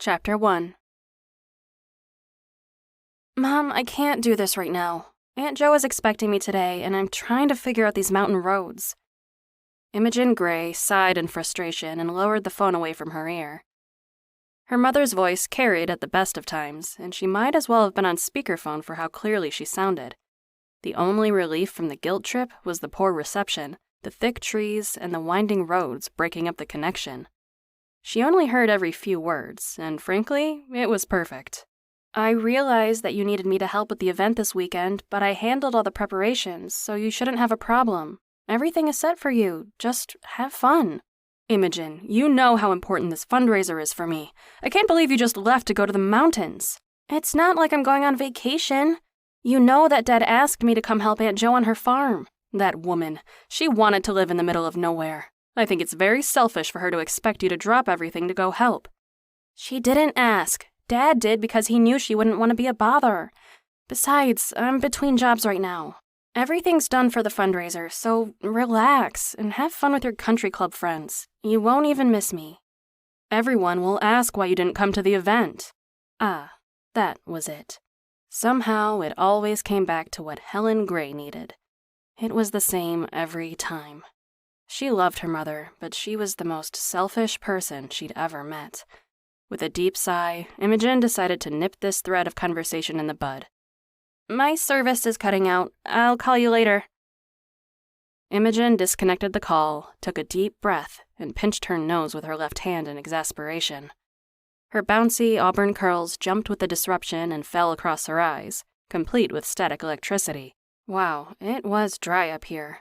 Chapter 1. Mom, I can't do this right now. Aunt Jo is expecting me today, and I'm trying to figure out these mountain roads. Imogen Grey sighed in frustration and lowered the phone away from her ear. Her mother's voice carried at the best of times, and she might as well have been on speakerphone for how clearly she sounded. The only relief from the guilt trip was the poor reception, the thick trees, and the winding roads breaking up the connection. She only heard every few words, and frankly, it was perfect. I realized that you needed me to help with the event this weekend, but I handled all the preparations, so you shouldn't have a problem. Everything is set for you. Just have fun. Imogen, you know how important this fundraiser is for me. I can't believe you just left to go to the mountains. It's not like I'm going on vacation. You know that Dad asked me to come help Aunt Jo on her farm. That woman, she wanted to live in the middle of nowhere. I think it's very selfish for her to expect you to drop everything to go help. She didn't ask. Dad did because he knew she wouldn't want to be a bother. Besides, I'm between jobs right now. Everything's done for the fundraiser, so relax and have fun with your country club friends. You won't even miss me. Everyone will ask why you didn't come to the event. Ah, that was it. Somehow it always came back to what Helen Grey needed. It was the same every time. She loved her mother, but she was the most selfish person she'd ever met. With a deep sigh, Imogen decided to nip this thread of conversation in the bud. My service is cutting out. I'll call you later. Imogen disconnected the call, took a deep breath, and pinched her nose with her left hand in exasperation. Her bouncy auburn curls jumped with the disruption and fell across her eyes, complete with static electricity. Wow, it was dry up here.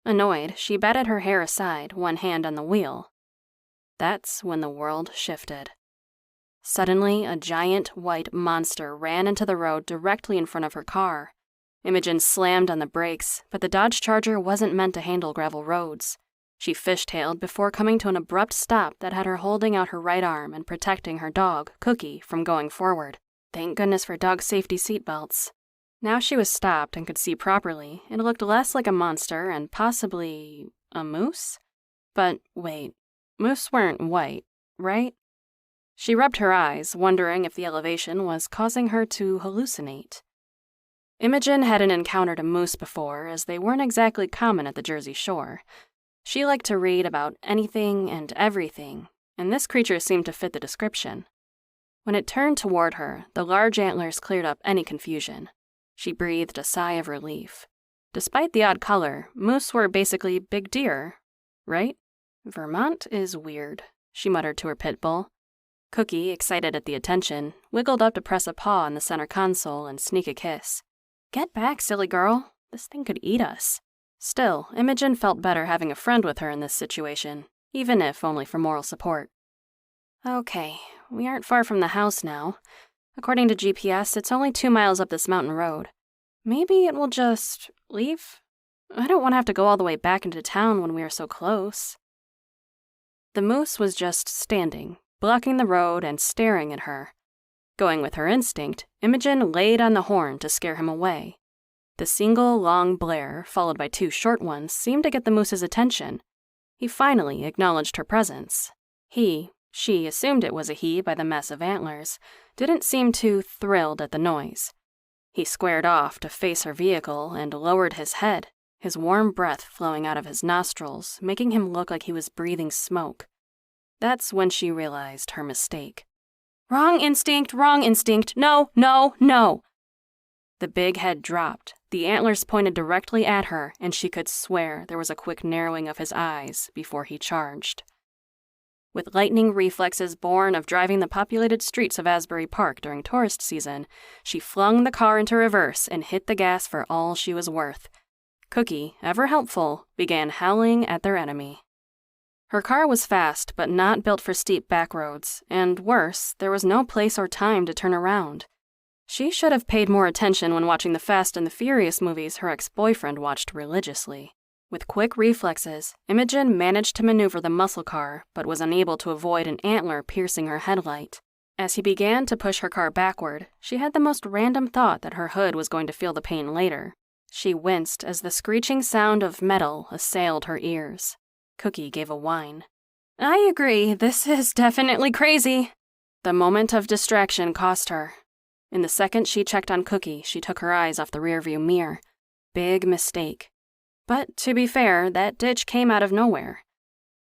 Annoyed, she batted her hair aside, one hand on the wheel. That's when the world shifted. Suddenly, a giant white monster ran into the road directly in front of her car. Imogen slammed on the brakes, but the Dodge Charger wasn't meant to handle gravel roads. She fishtailed before coming to an abrupt stop that had her holding out her right arm and protecting her dog, Cookie, from going forward. Thank goodness for dog safety seatbelts. Now she was stopped and could see properly. It looked less like a monster and possibly a moose? But wait, moose weren't white, right? She rubbed her eyes, wondering if the elevation was causing her to hallucinate. Imogen hadn't encountered a moose before, as they weren't exactly common at the Jersey Shore. She liked to read about anything and everything, and this creature seemed to fit the description. When it turned toward her, the large antlers cleared up any confusion. She breathed a sigh of relief. Despite the odd color, moose were basically big deer, right? Vermont is weird, she muttered to her pit bull. Cookie, excited at the attention, wiggled up to press a paw on the center console and sneak a kiss. Get back, silly girl. This thing could eat us. Still, Imogen felt better having a friend with her in this situation, even if only for moral support. Okay, we aren't far from the house now. According to GPS, it's only 2 miles up this mountain road. Maybe it will just leave? I don't want to have to go all the way back into town when we are so close. The moose was just standing, blocking the road and staring at her. Going with her instinct, Imogen laid on the horn to scare him away. The single long blare, followed by 2 short ones, seemed to get the moose's attention. He finally acknowledged her presence. She assumed it was a he by the mess of antlers, didn't seem too thrilled at the noise. He squared off to face her vehicle and lowered his head, his warm breath flowing out of his nostrils, making him look like he was breathing smoke. That's when she realized her mistake. Wrong instinct, no, no, no! The big head dropped, the antlers pointed directly at her, and she could swear there was a quick narrowing of his eyes before he charged. With lightning reflexes born of driving the populated streets of Asbury Park during tourist season, she flung the car into reverse and hit the gas for all she was worth. Cookie, ever helpful, began howling at their enemy. Her car was fast, but not built for steep back roads, and worse, there was no place or time to turn around. She should have paid more attention when watching the Fast and the Furious movies her ex-boyfriend watched religiously. With quick reflexes, Imogen managed to maneuver the muscle car, but was unable to avoid an antler piercing her headlight. As he began to push her car backward, she had the most random thought that her hood was going to feel the pain later. She winced as the screeching sound of metal assailed her ears. Cookie gave a whine. I agree, this is definitely crazy. The moment of distraction cost her. In the second she checked on Cookie, she took her eyes off the rearview mirror. Big mistake. But to be fair, that ditch came out of nowhere.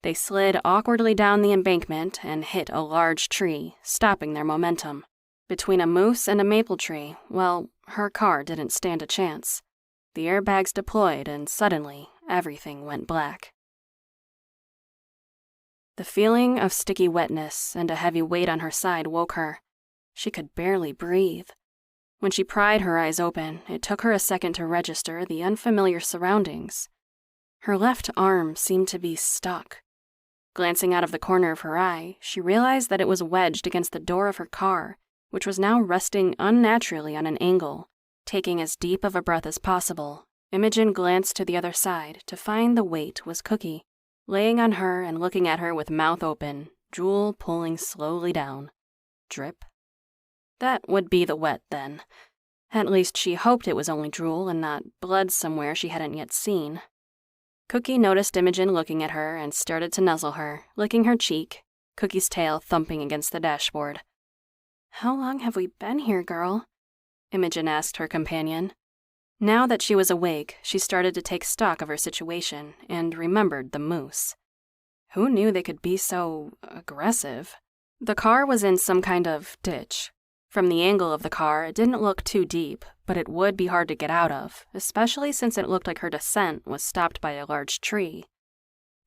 They slid awkwardly down the embankment and hit a large tree, stopping their momentum. Between a moose and a maple tree, well, her car didn't stand a chance. The airbags deployed and suddenly, everything went black. The feeling of sticky wetness and a heavy weight on her side woke her. She could barely breathe. When she pried her eyes open, it took her a second to register the unfamiliar surroundings. Her left arm seemed to be stuck. Glancing out of the corner of her eye, she realized that it was wedged against the door of her car, which was now resting unnaturally on an angle. Taking as deep of a breath as possible, Imogen glanced to the other side to find the weight was Cookie, laying on her and looking at her with mouth open, drool pulling slowly down. Drip. That would be the wet, then. At least she hoped it was only drool and not blood somewhere she hadn't yet seen. Cookie noticed Imogen looking at her and started to nuzzle her, licking her cheek, Cookie's tail thumping against the dashboard. "How long have we been here, girl?" Imogen asked her companion. Now that she was awake, she started to take stock of her situation and remembered the moose. Who knew they could be so aggressive? The car was in some kind of ditch. From the angle of the car, it didn't look too deep, but it would be hard to get out of, especially since it looked like her descent was stopped by a large tree.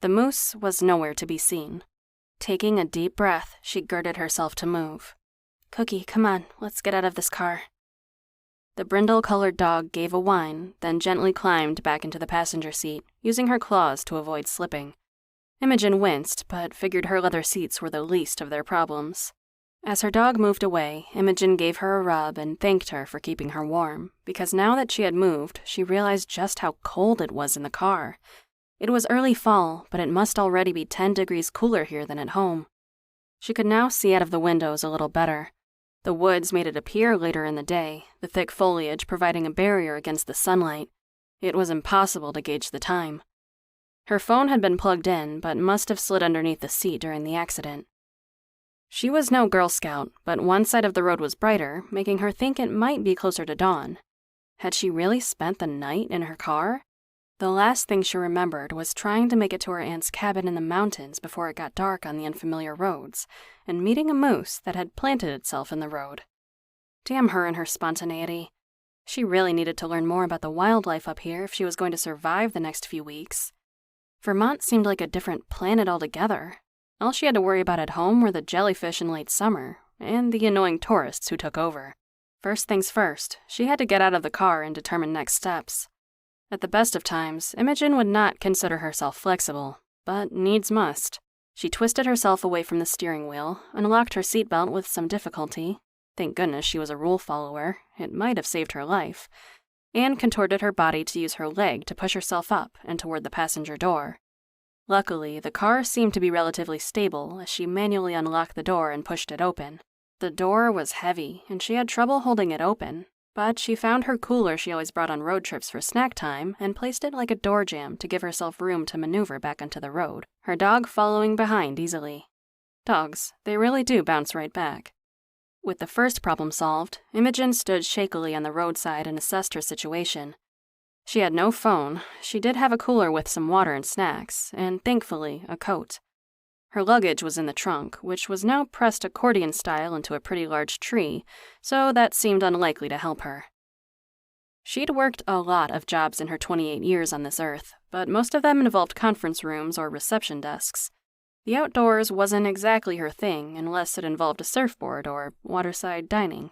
The moose was nowhere to be seen. Taking a deep breath, she girded herself to move. "Cookie, come on, let's get out of this car." The brindle-colored dog gave a whine, then gently climbed back into the passenger seat, using her claws to avoid slipping. Imogen winced, but figured her leather seats were the least of their problems. As her dog moved away, Imogen gave her a rub and thanked her for keeping her warm, because now that she had moved, she realized just how cold it was in the car. It was early fall, but it must already be 10 degrees cooler here than at home. She could now see out of the windows a little better. The woods made it appear later in the day, the thick foliage providing a barrier against the sunlight. It was impossible to gauge the time. Her phone had been plugged in, but must have slid underneath the seat during the accident. She was no Girl Scout, but one side of the road was brighter, making her think it might be closer to dawn. Had she really spent the night in her car? The last thing she remembered was trying to make it to her aunt's cabin in the mountains before it got dark on the unfamiliar roads, and meeting a moose that had planted itself in the road. Damn her and her spontaneity. She really needed to learn more about the wildlife up here if she was going to survive the next few weeks. Vermont seemed like a different planet altogether. All she had to worry about at home were the jellyfish in late summer, and the annoying tourists who took over. First things first, she had to get out of the car and determine next steps. At the best of times, Imogen would not consider herself flexible, but needs must. She twisted herself away from the steering wheel, unlocked her seatbelt with some difficulty. Thank goodness she was a rule follower, it might have saved her life, and contorted her body to use her leg to push herself up and toward the passenger door. Luckily, the car seemed to be relatively stable as she manually unlocked the door and pushed it open. The door was heavy, and she had trouble holding it open, but she found her cooler she always brought on road trips for snack time and placed it like a door jamb to give herself room to maneuver back onto the road, her dog following behind easily. Dogs, they really do bounce right back. With the first problem solved, Imogen stood shakily on the roadside and assessed her situation. She had no phone. She did have a cooler with some water and snacks, and thankfully, a coat. Her luggage was in the trunk, which was now pressed accordion style into a pretty large tree, so that seemed unlikely to help her. She'd worked a lot of jobs in her 28 years on this earth, but most of them involved conference rooms or reception desks. The outdoors wasn't exactly her thing unless it involved a surfboard or waterside dining.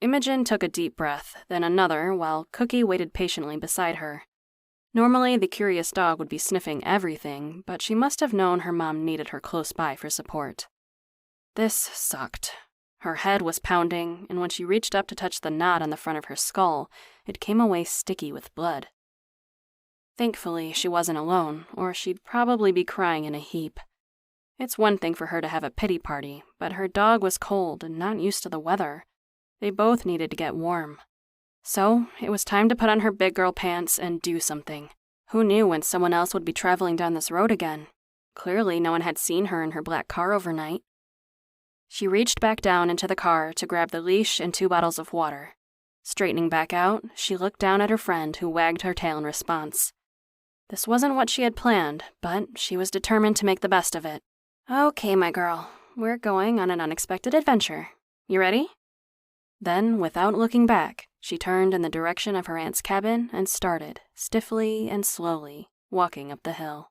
Imogen took a deep breath, then another, while Cookie waited patiently beside her. Normally, the curious dog would be sniffing everything, but she must have known her mom needed her close by for support. This sucked. Her head was pounding, and when she reached up to touch the knot on the front of her skull, it came away sticky with blood. Thankfully, she wasn't alone, or she'd probably be crying in a heap. It's one thing for her to have a pity party, but her dog was cold and not used to the weather. They both needed to get warm. So, it was time to put on her big girl pants and do something. Who knew when someone else would be traveling down this road again? Clearly, no one had seen her in her black car overnight. She reached back down into the car to grab the leash and 2 bottles of water. Straightening back out, she looked down at her friend, who wagged her tail in response. This wasn't what she had planned, but she was determined to make the best of it. "Okay, my girl, we're going on an unexpected adventure. You ready?" Then, without looking back, she turned in the direction of her aunt's cabin and started, stiffly and slowly, walking up the hill.